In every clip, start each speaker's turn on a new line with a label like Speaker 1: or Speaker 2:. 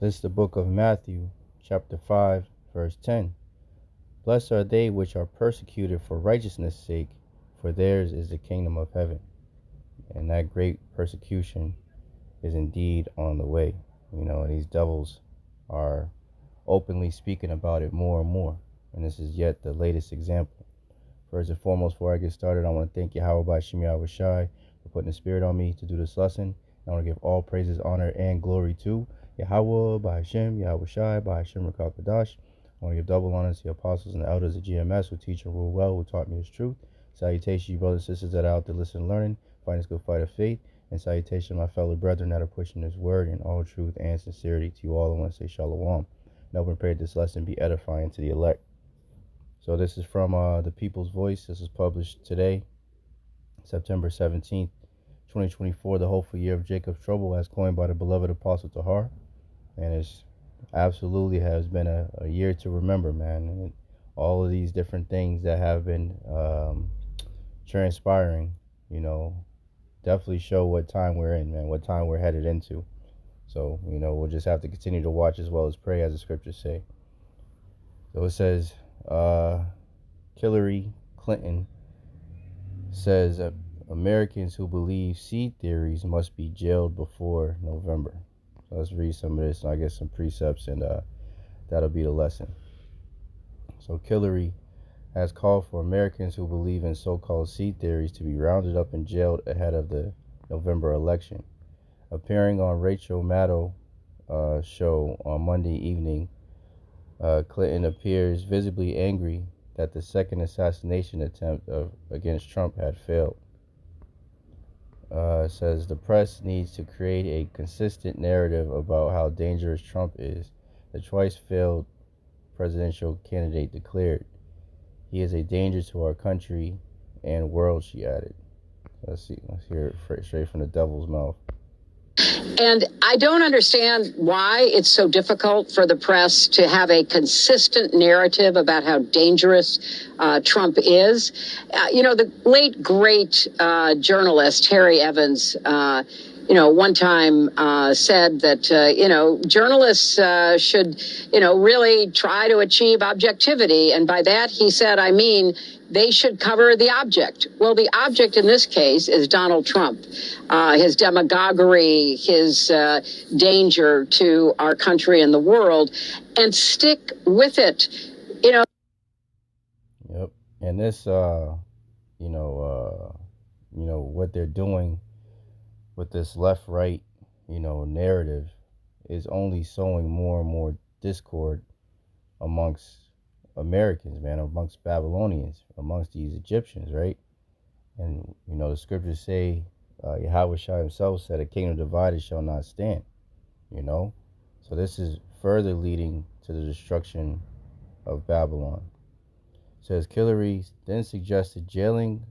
Speaker 1: This is the book of Matthew, chapter 5, verse 10. Blessed are they which are persecuted for righteousness' sake, for theirs is the kingdom of heaven. And that great persecution is indeed on the way. And these devils are openly speaking about it more and more. And this is yet the latest example. First and foremost, before I get started, I want to thank Yahawah, Bahasham, Yahawashi for putting the spirit on me to do this lesson. I want to give all praises, honor, and glory to Yahawah, Bahasham, Yahawashi, Bahasham, Rakakadash. I want to give double honor to the apostles and the elders of GMS who teach and rule well, who taught me his truth. Salutation, you brothers and sisters that are out there listening and learning, fighting this good fight of faith. And salutation, my fellow brethren that are pushing this word in all truth and sincerity. To you all, I want to say shalom. And open prayer this lesson be edifying to the elect. So this is from the People's Voice. This is published today, September 17th, 2024, the hopeful year of Jacob's trouble, as coined by the beloved Apostle Tahar. And it's absolutely has been a year to remember, man. And all of these different things that have been transpiring, definitely show what time we're in, man, what time we're headed into. So, we'll just have to continue to watch as well as pray, as the scriptures say. So it says, Hillary Clinton says that Americans who believe seed theories must be jailed before November. So let's read some of this, and I get some precepts, and that'll be the lesson. So Hillary has called for Americans who believe in so-called seed theories to be rounded up and jailed ahead of the November election. Appearing on Rachel Maddow show on Monday evening, Clinton appears visibly angry that the second assassination attempt against Trump had failed. Says the press needs to create a consistent narrative about how dangerous Trump is. The twice failed presidential candidate declared, "He is a danger to our country and world," she added. Let's hear it straight from the devil's mouth.
Speaker 2: And I don't understand why it's so difficult for the press to have a consistent narrative about how dangerous Trump is. The late, great journalist Harry Evans, one time said that, journalists should, really try to achieve objectivity. And by that, he said, I mean, they should cover the object. Well, the object in this case is Donald Trump, his demagoguery, his danger to our country and the world, and stick with it.
Speaker 1: Yep. And this, what they're doing with this left-right, narrative is only sowing more and more discord amongst Americans, man, amongst Babylonians, amongst these Egyptians, right? And, the scriptures say, Yahawashi himself said, a kingdom divided shall not stand, So this is further leading to the destruction of Babylon. It says, Hillary then suggested jailing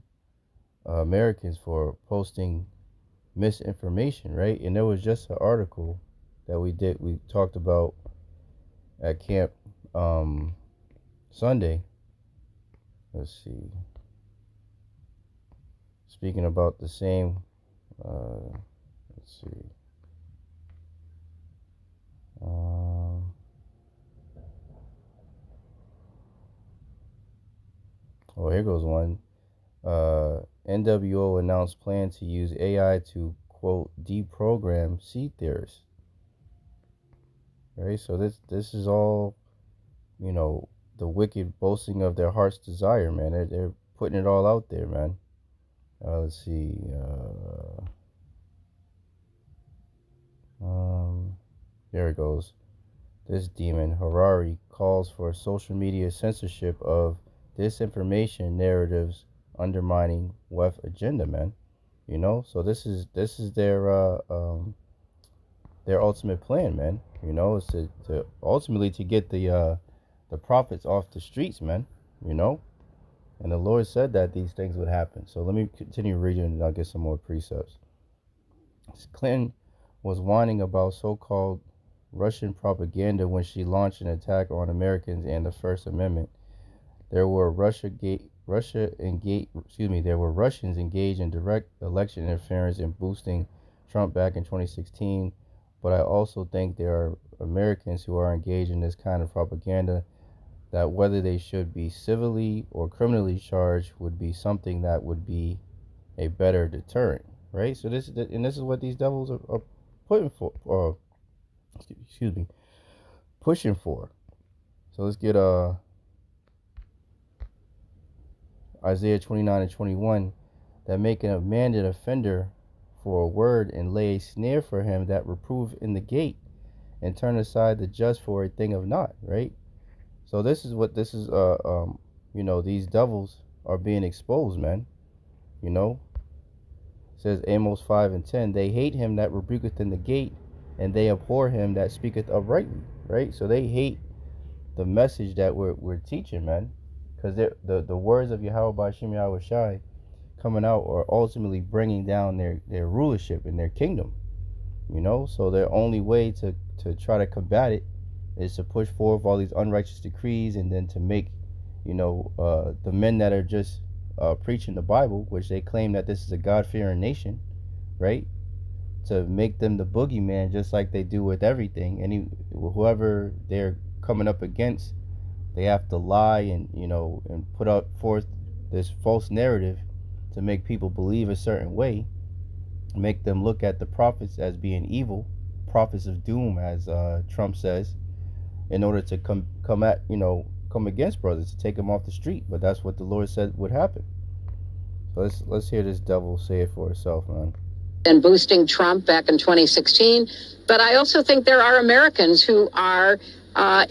Speaker 1: Americans for posting misinformation, right? And there was just an article that we talked about at camp Sunday. Let's see. Speaking about the same, let's see. Here goes one. NWO announced plan to use AI to, quote, deprogram seed theorists. Right? So this is all, the wicked boasting of their heart's desire, man. They're putting it all out there, man. Let's see. There it goes. This demon, Harari, calls for social media censorship of disinformation narratives undermining WEF agenda, man. So this is their ultimate plan, man. Is to ultimately to get the prophets off the streets, man. And the Lord said that these things would happen. So let me continue reading and I'll get some more precepts. Clinton was whining about so-called Russian propaganda when she launched an attack on Americans and the First Amendment. There were Russians engaged in direct election interference and boosting Trump back in 2016, but I also think there are Americans who are engaged in this kind of propaganda, that whether they should be civilly or criminally charged would be something that would be a better deterrent, right? So this is what these devils are putting for, or excuse me, pushing for. So let's get Isaiah 29:21, that make an amended offender for a word, and lay a snare for him that reprove in the gate, and turn aside the just for a thing of naught, right? So this is what this is. These devils are being exposed, man. You know, it says Amos 5:10, they hate him that rebuketh in the gate, and they abhor him that speaketh uprightly, right? So they hate the message that we're teaching, man, because the words of Yahawah Bahasham Yahawashi coming out are ultimately bringing down their rulership in their kingdom. So their only way to try to combat it is to push forth all these unrighteous decrees, and then to make the men that are just preaching the Bible, which they claim that this is a God-fearing nation, right, to make them the boogeyman, just like they do with everything. Whoever they're coming up against, they have to lie and put out forth this false narrative to make people believe a certain way, make them look at the prophets as being evil, prophets of doom, as Trump says, in order to come against brothers, to take them off the street. But that's what the Lord said would happen. So let's hear this devil say it for itself, man.
Speaker 2: And boosting Trump back in 2016. But I also think there are Americans who are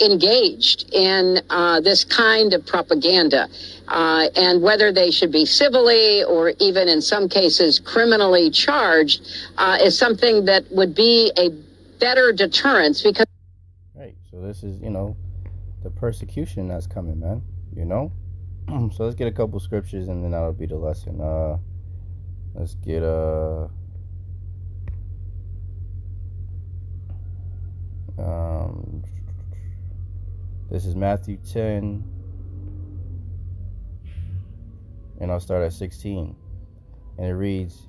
Speaker 2: engaged in this kind of propaganda. And whether they should be civilly or even in some cases criminally charged is something that would be a better deterrence. Because
Speaker 1: right. So this is, the persecution that's coming, man. So let's get a couple scriptures, and then that'll be the lesson. Let's get this is Matthew 10, and I'll start at 16. And it reads,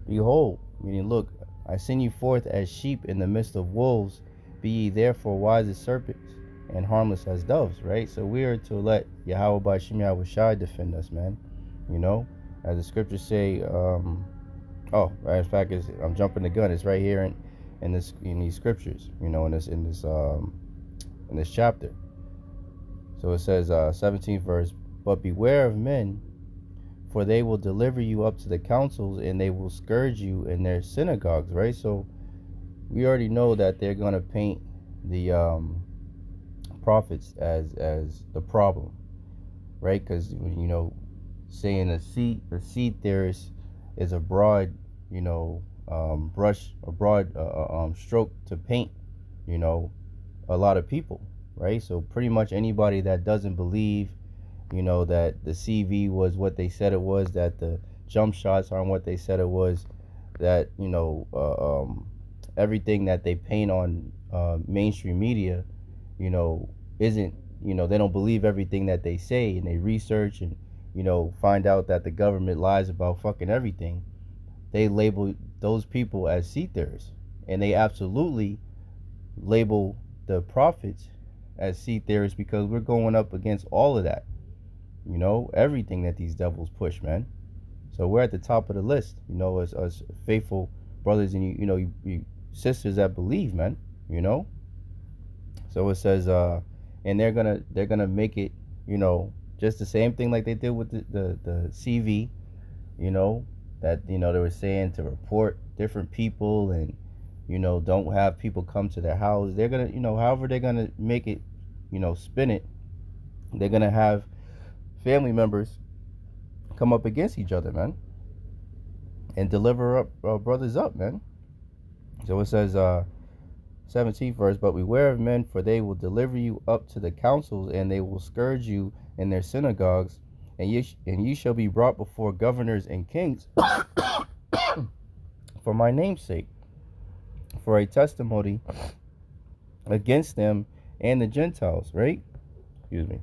Speaker 1: behold, meaning look, I send you forth as sheep in the midst of wolves. Be ye therefore wise as serpents and harmless as doves, right? So we are to let Yahawah Bahasham Yahawashi defend us, man. As the scriptures say, in fact, I'm jumping the gun. It's right here in these scriptures, in this chapter. So it says, 17th verse, but beware of men, for they will deliver you up to the councils, and they will scourge you in their synagogues, right? So we already know that they're going to paint the prophets as the problem, right? Because saying a seed theorist is a broad stroke to paint a lot of people, right? So pretty much anybody that doesn't believe that the CV was what they said it was, that the jump shots aren't what they said it was, that everything that they paint on mainstream media isn't, they don't believe everything that they say, and they research and find out that the government lies about fucking everything. They label those people as seed theorists, and they absolutely label the prophets as seed theorists, because we're going up against all of that, everything that these devils push, man. So we're at the top of the list, as us faithful brothers and you sisters that believe, man. So it says, and they're gonna make it, just the same thing like they did with the CV, that they were saying to report different people, and don't have people come to their house. They're gonna, however they're gonna make it, spin it, they're gonna have family members come up against each other, man, and deliver up brothers up, man. So it says, 17th verse, but beware of men, for they will deliver you up to the councils, and they will scourge you in their synagogues, and ye shall be brought before governors and kings for my name's sake, for a testimony against them and the Gentiles, right? Excuse me.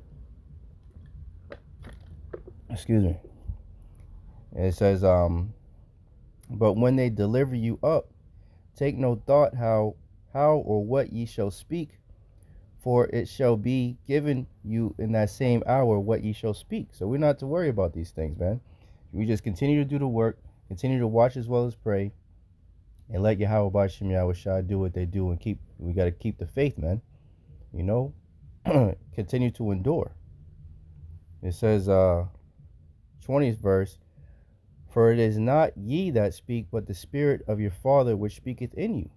Speaker 1: And it says, but when they deliver you up, take no thought how how or what ye shall speak, for it shall be given you in that same hour what ye shall speak. So we're not to worry about these things, man. We just continue to do the work, continue to watch as well as pray, and let Yahawah Bahasham Yahawashi do what they do, and we got to keep the faith, man. You know, continue to endure. It says, 20th verse, for it is not ye that speak, but the Spirit of your Father which speaketh in you.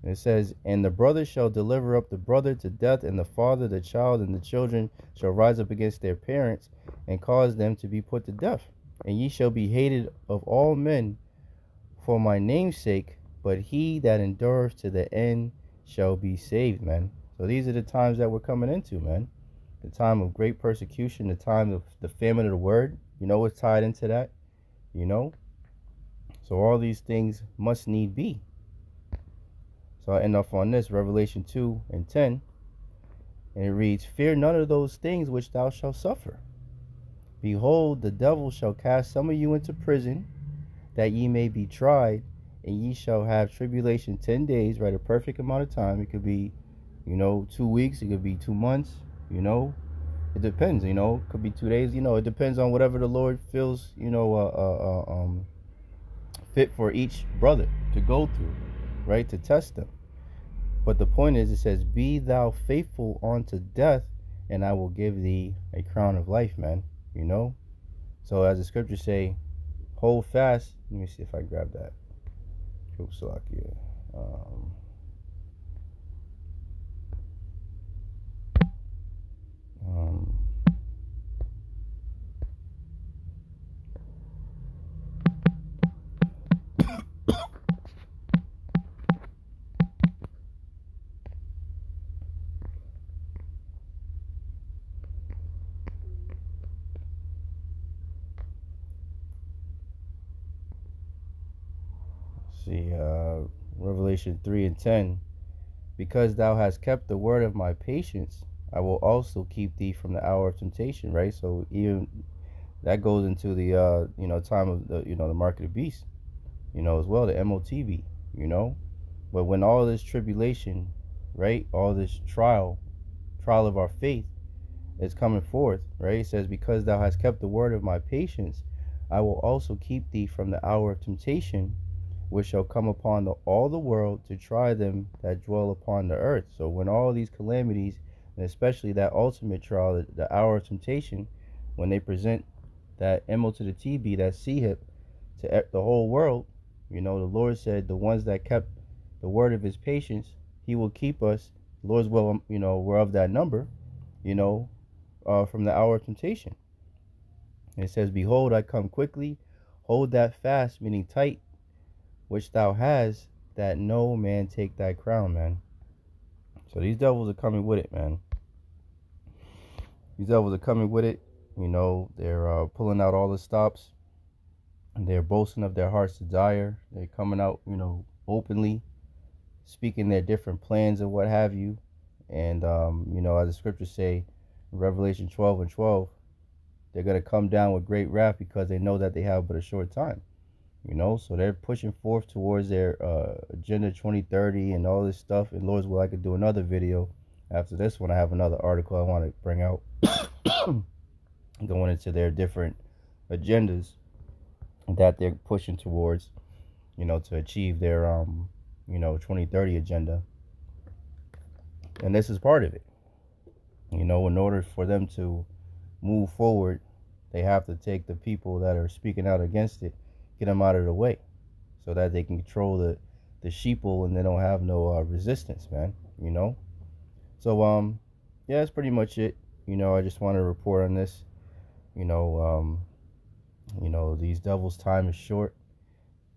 Speaker 1: And it says, and the brother shall deliver up the brother to death, and the father the child, and the children shall rise up against their parents, and cause them to be put to death. And ye shall be hated of all men for my name's sake, but he that endureth to the end shall be saved, man. So these are the times that we're coming into, man. The time of great persecution, the time of the famine of the word. You know what's tied into that? You know? So all these things must need be. So I end off on this, Revelation 2:10. And it reads, fear none of those things which thou shalt suffer. Behold, the devil shall cast some of you into prison, that ye may be tried, and ye shall have tribulation 10 days, right? A perfect amount of time. It could be, 2 weeks. It could be 2 months, It depends, It could be 2 days, It depends on whatever the Lord feels, fit for each brother to go through, right? To test them. But the point is, it says, be thou faithful unto death, and I will give thee a crown of life, man. So as the scriptures say, hold fast. Let me see if I grab that. Oops, see, Revelation 3:10. Because thou hast kept the word of my patience, I will also keep thee from the hour of temptation, right? So even that goes into the time of the mark of the beast, as well, the MOTB, But when all this tribulation, right, all this trial of our faith is coming forth, right? It says, because thou hast kept the word of my patience, I will also keep thee from the hour of temptation, which shall come upon all the world to try them that dwell upon the earth. So when all these calamities, and especially that ultimate trial, the hour of temptation, when they present that MO to the TB, that C-hip, to the whole world, the Lord said the ones that kept the word of his patience, he will keep us. The Lord's will, we're of that number, from the hour of temptation. And it says, behold, I come quickly, hold that fast, meaning tight, which thou hast, that no man take thy crown, man. So these devils are coming with it, man. These devils are coming with it. They're pulling out all the stops. They're boasting of their heart's desire. They're coming out, openly, speaking their different plans and what have you. And, as the scriptures say, in Revelation 12:12, they're going to come down with great wrath because they know that they have but a short time. So they're pushing forth towards their Agenda 2030 and all this stuff. And Lord's will, I could do another video after this one. I have another article I want to bring out going into their different agendas that they're pushing towards, to achieve their 2030 agenda. And this is part of it. In order for them to move forward, they have to take the people that are speaking out against it, get them out of the way, so that they can control the sheeple and they don't have no resistance, man. So yeah, that's pretty much it. I just want to report on this. These devils' time is short,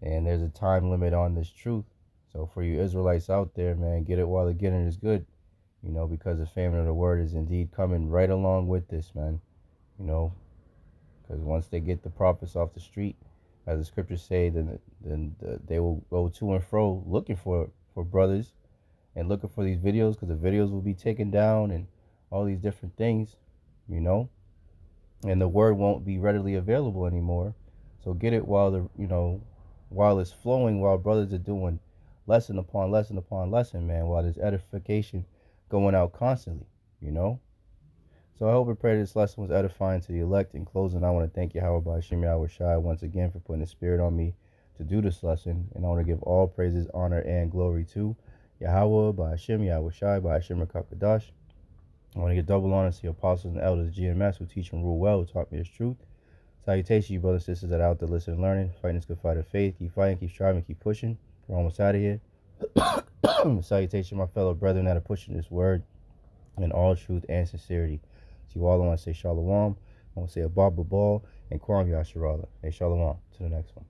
Speaker 1: and there's a time limit on this truth. So for you Israelites out there, man, get it while the getting is good. Because the famine of the word is indeed coming right along with this, man. Because once they get the prophets off the street, as the scriptures say, then they will go to and fro looking for brothers and looking for these videos, because the videos will be taken down and all these different things, and the word won't be readily available anymore. So get it while while it's flowing, while brothers are doing lesson upon lesson upon lesson, man, while there's edification going out constantly, you know? So I hope and pray this lesson was edifying to the elect. In closing, I want to thank Yahawah Bahasham Yahawashi once again for putting the spirit on me to do this lesson. And I want to give all praises, honor, and glory to Yahawah Bahasham Yahawashi Bahasham Kakadash. I want to give double honor to the apostles and elders, GMS, who teach and rule well, who taught me this truth. Salutations, you brothers and sisters that are out there listening and learning, fighting this good fight of faith. Keep fighting, keep striving, keep pushing. We're almost out of here. Salutation, my fellow brethren that are pushing this word in all truth and sincerity. To you all, I want to say shalom. I want to say a Baba Ball and Kwam Yasharala. Hey, shalom. To the next one.